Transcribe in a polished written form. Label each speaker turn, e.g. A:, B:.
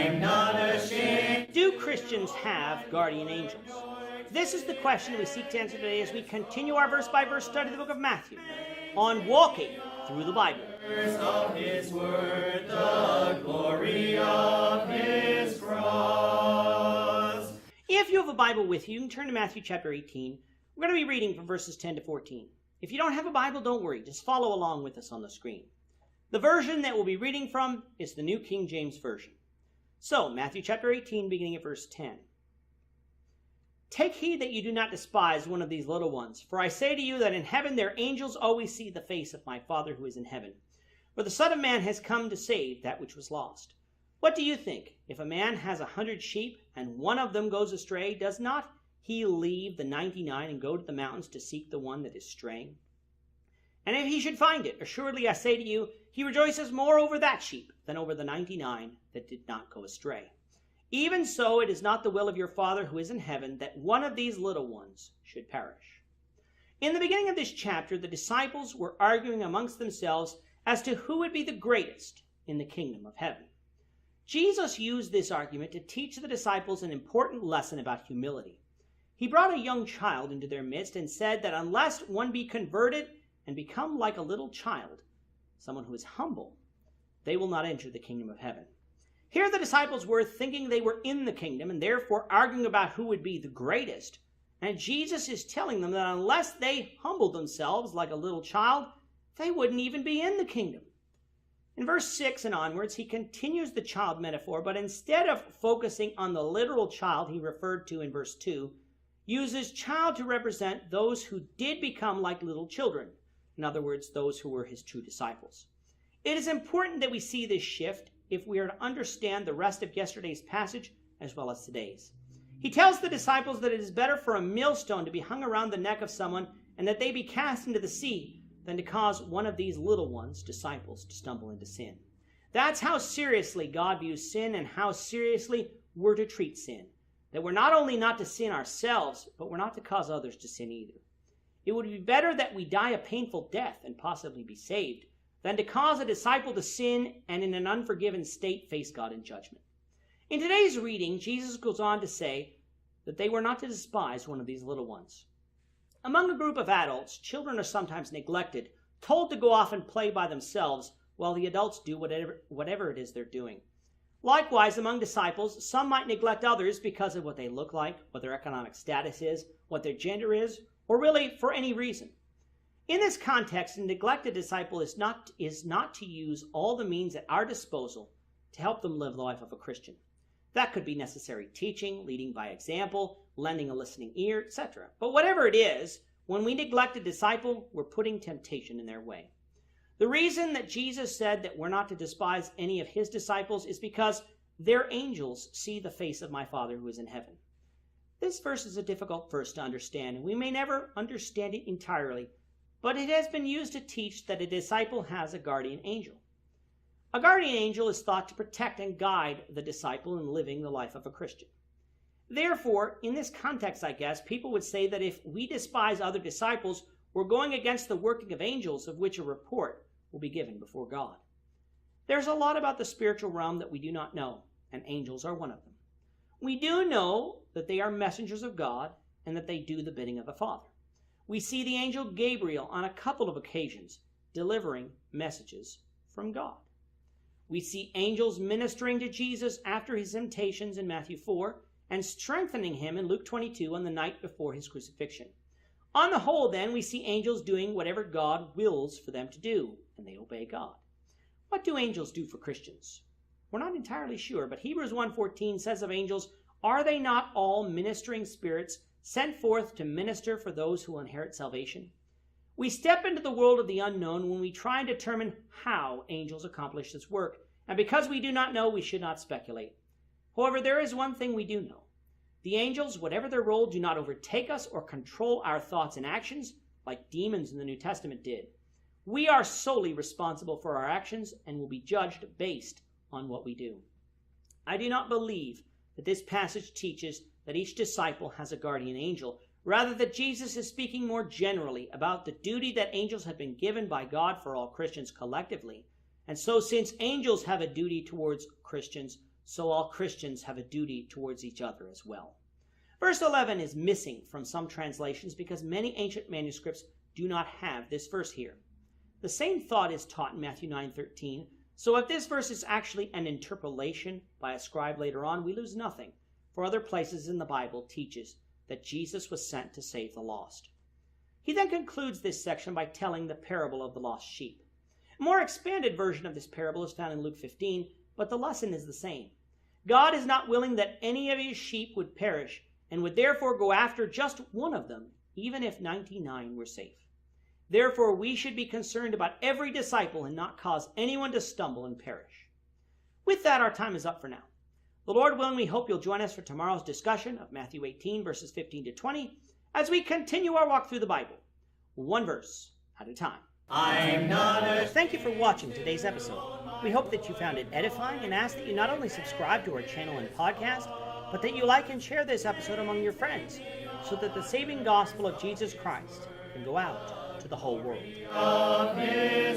A: I'm not ashamed.
B: Do Christians have guardian angels? This is the question we seek to answer today as we continue our verse-by-verse study of the book of Matthew on walking through the Bible.
A: Of his word, the glory of his cross.
B: If you have a Bible with you, you can turn to Matthew chapter 18. We're going to be reading from verses 10 to 14. If you don't have a Bible, don't worry. Just follow along with us on the screen. The version that we'll be reading from is the New King James Version. So, Matthew chapter 18, beginning at verse 10. Take heed that you do not despise one of these little ones, for I say to you that in heaven their angels always see the face of my Father who is in heaven. For the Son of Man has come to save that which was lost. What do you think? If a man has 100 sheep, and one of them goes astray, does not he leave the 99 and go to the mountains to seek the one that is straying? And if he should find it, assuredly I say to you, he rejoices more over that sheep than over the 99 that did not go astray. Even so, it is not the will of your Father who is in heaven that one of these little ones should perish. In the beginning of this chapter, the disciples were arguing amongst themselves as to who would be the greatest in the kingdom of heaven. Jesus used this argument to teach the disciples an important lesson about humility. He brought a young child into their midst and said that unless one be converted and become like a little child, someone who is humble, they will not enter the kingdom of heaven. Here the disciples were thinking they were in the kingdom and therefore arguing about who would be the greatest. And Jesus is telling them that unless they humbled themselves like a little child, they wouldn't even be in the kingdom. In verse 6 and onwards, he continues the child metaphor, but instead of focusing on the literal child he referred to in verse 2, uses child to represent those who did become like little children. In other words, those who were his true disciples. It is important that we see this shift if we are to understand the rest of yesterday's passage as well as today's. He tells the disciples that it is better for a millstone to be hung around the neck of someone and that they be cast into the sea than to cause one of these little ones, disciples, to stumble into sin. That's how seriously God views sin and how seriously we're to treat sin. That we're not only not to sin ourselves, but we're not to cause others to sin either. It would be better that we die a painful death and possibly be saved than to cause a disciple to sin and in an unforgiven state face God in judgment. In today's reading, Jesus goes on to say that they were not to despise one of these little ones. Among a group of adults, children are sometimes neglected, told to go off and play by themselves while the adults do whatever it is they're doing. Likewise, among disciples, some might neglect others because of what they look like, what their economic status is, what their gender is, or really for any reason. In this context, a neglected disciple is not to use all the means at our disposal to help them live the life of a Christian. That could be necessary teaching, leading by example, lending a listening ear, etc. But whatever it is, when we neglect a disciple, we're putting temptation in their way. The reason that Jesus said that we're not to despise any of his disciples is because their angels see the face of my Father who is in heaven. This verse is a difficult verse to understand, and we may never understand it entirely, but it has been used to teach that a disciple has a guardian angel. A guardian angel is thought to protect and guide the disciple in living the life of a Christian. Therefore, in this context, I guess, people would say that if we despise other disciples, we're going against the working of angels, of which a report will be given before God. There's a lot about the spiritual realm that we do not know, and angels are one of them. We do know that they are messengers of God and that they do the bidding of the Father. We see the angel Gabriel on a couple of occasions delivering messages from God. We see angels ministering to Jesus after his temptations in Matthew 4 and strengthening him in Luke 22 on the night before his crucifixion. On the whole, then, we see angels doing whatever God wills for them to do, and they obey God. What do angels do for Christians? We're not entirely sure, but Hebrews 1:14 says of angels, "Are they not all ministering spirits sent forth to minister for those who will inherit salvation?" We step into the world of the unknown when we try and determine how angels accomplish this work, and because we do not know, we should not speculate. However, there is one thing we do know. The angels, whatever their role, do not overtake us or control our thoughts and actions like demons in the New Testament did. We are solely responsible for our actions and will be judged based on what we do. I do not believe that this passage teaches that each disciple has a guardian angel, rather that Jesus is speaking more generally about the duty that angels have been given by God for all Christians collectively. And so since angels have a duty towards Christians, so all Christians have a duty towards each other as well. Verse 11 is missing from some translations because many ancient manuscripts do not have this verse here. The same thought is taught in Matthew 9:13, so if this verse is actually an interpolation by a scribe later on, we lose nothing, for other places in the Bible teaches that Jesus was sent to save the lost. He then concludes this section by telling the parable of the lost sheep. A more expanded version of this parable is found in Luke 15, but the lesson is the same. God is not willing that any of his sheep would perish, and would therefore go after just one of them, even if 99 were safe. Therefore, we should be concerned about every disciple and not cause anyone to stumble and perish. With that, our time is up for now. The Lord willing, we hope you'll join us for tomorrow's discussion of Matthew 18, verses 15 to 20, as we continue our walk through the Bible, one verse at a time.
A: I'm not ashamed.
B: Thank you for watching today's episode. We hope that you found it edifying and ask that you not only subscribe to our channel and podcast, but that you like and share this episode among your friends, so that the saving gospel of Jesus Christ can go out to the whole world.
A: Of his